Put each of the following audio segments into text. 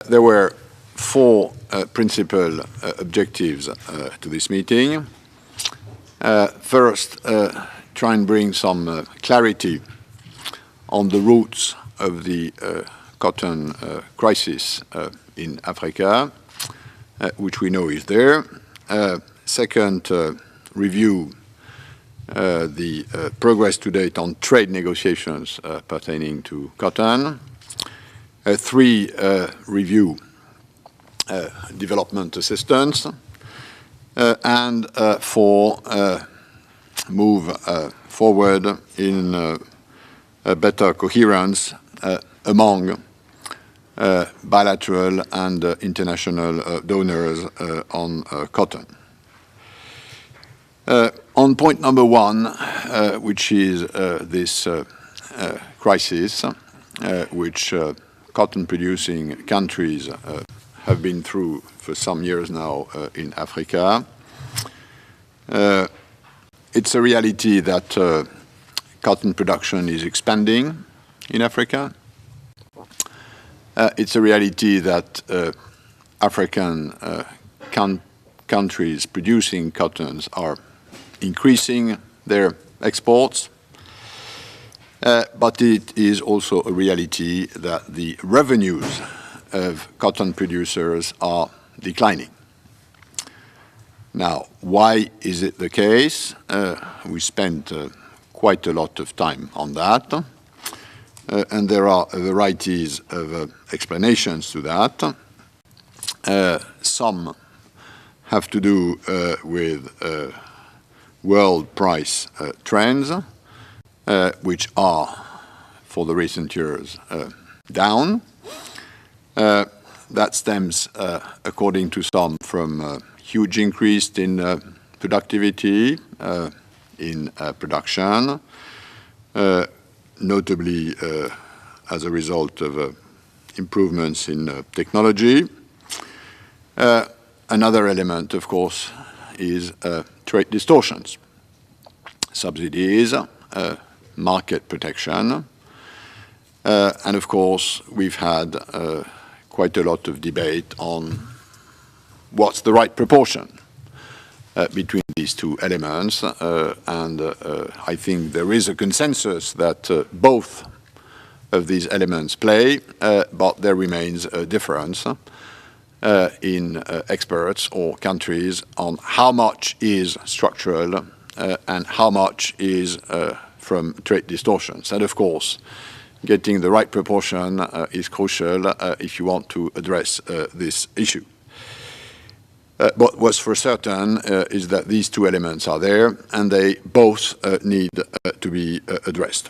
There were four principal objectives to this meeting. First, try and bring some clarity on the roots of the cotton crisis in Africa, which we know is there. Second, review the progress to date on trade negotiations pertaining to cotton. Three, review development assistance. And four, move forward in a better coherence among bilateral and international donors on cotton. On point number one, which is this crisis, which cotton-producing countries have been through for some years now in Africa. It's a reality that cotton production is expanding in Africa. It's a reality that African countries producing cottons are increasing their exports. But it is also a reality that the revenues of cotton producers are declining. Now, why is it the case? We spent quite a lot of time on that, and there are varieties of explanations to that. Some have to do with world price trends, which are, for the recent years, down. That stems, according to some, from a huge increase in productivity, in production, notably as a result of improvements in technology. Another element, of course, is trade distortions, subsidies, market protection, and of course we've had quite a lot of debate on what's the right proportion between these two elements, and I think there is a consensus that both of these elements play, but there remains a difference in experts or countries on how much is structural and how much is from trade distortions. And of course, getting the right proportion is crucial if you want to address this issue. But what's for certain is that these two elements are there and they both need to be addressed.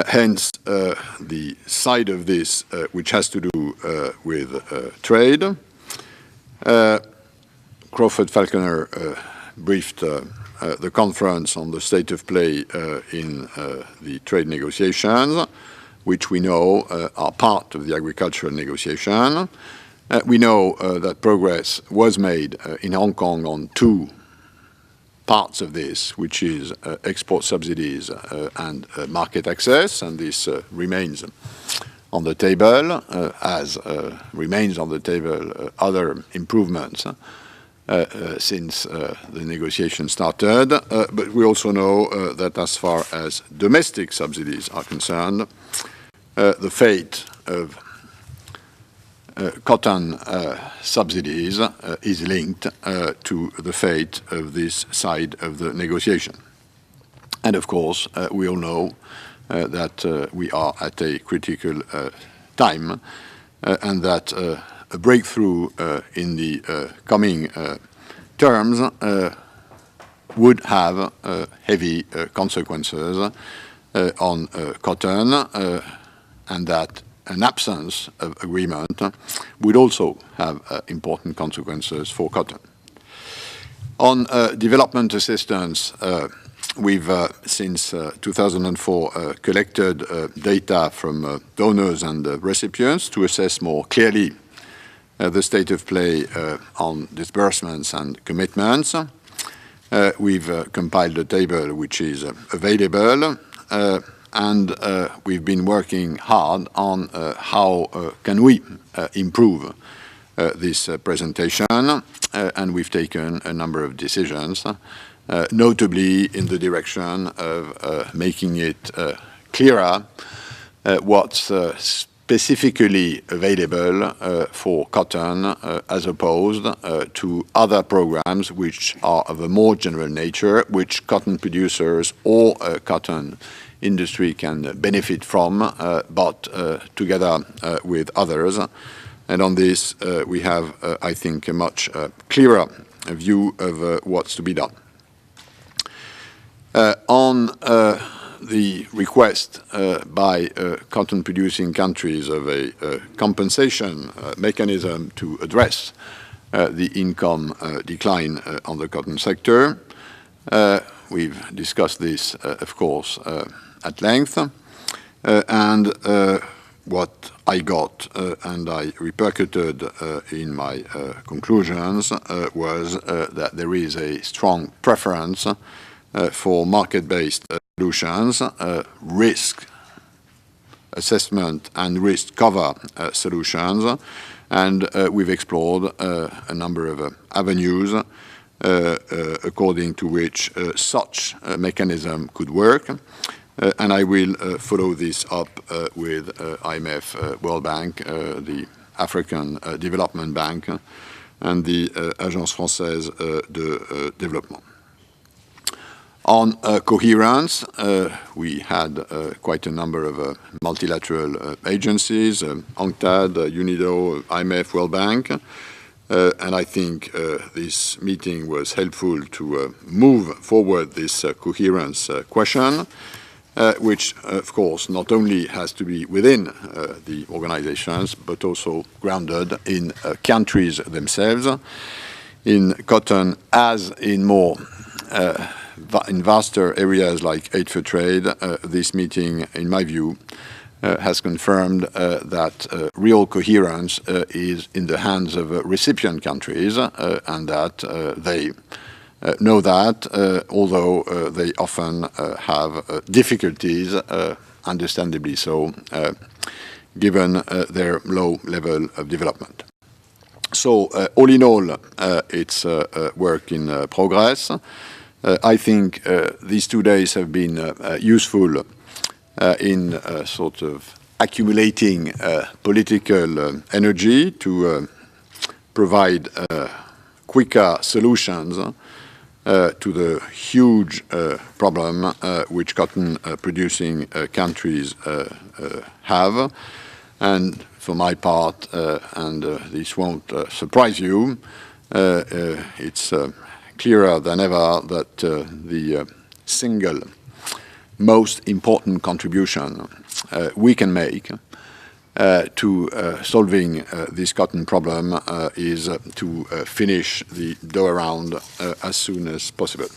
Hence, the side of this which has to do with trade. Crawford Falconer briefed the conference on the state of play in the trade negotiations, which we know are part of the agricultural negotiation. We know that progress was made in Hong Kong on two parts of this, which is export subsidies and market access, and this remains on the table, as remains on the table other improvements since the negotiation started. But we also know that as far as domestic subsidies are concerned, the fate of cotton subsidies is linked to the fate of this side of the negotiation. And of course, we all know that we are at a critical time and that a breakthrough in the coming terms would have heavy consequences on cotton, and that an absence of agreement would also have important consequences for cotton. On development assistance, we've, since 2004, collected data from donors and recipients to assess more clearly the state of play on disbursements and commitments. We've compiled a table which is available and we've been working hard on how can we improve this presentation, and we've taken a number of decisions, notably in the direction of making it clearer what's specifically available for cotton as opposed to other programs which are of a more general nature, which cotton producers or cotton industry can benefit from, but together with others. And on this, we have, I think, a much clearer view of what's to be done. On the request by cotton-producing countries of a compensation mechanism to address the income decline on the cotton sector, we've discussed this, of course, at length. And what I got and I repercuted in my conclusions was that there is a strong preference for market-based solutions, risk assessment and risk cover solutions, and we've explored a number of avenues according to which such a mechanism could work. And I will follow this up with IMF, World Bank, the African Development Bank, and the Agence Française de Développement. On coherence, we had quite a number of multilateral agencies, UNCTAD, UNIDO, IMF, World Bank, and I think this meeting was helpful to move forward this coherence question, which, of course, not only has to be within the organizations, but also grounded in countries themselves. In cotton, as in more in vaster areas like aid for trade, this meeting, in my view, has confirmed that real coherence is in the hands of recipient countries, and that they know that, although they often have difficulties, understandably so, given their low level of development. So, all in all, it's work in progress. I think these 2 days have been useful in sort of accumulating political energy to provide quicker solutions to the huge problem which cotton producing countries have. And for my part, and this won't surprise you, it's clearer than ever that the single most important contribution we can make to solving this cotton problem is to finish the Doha Round as soon as possible.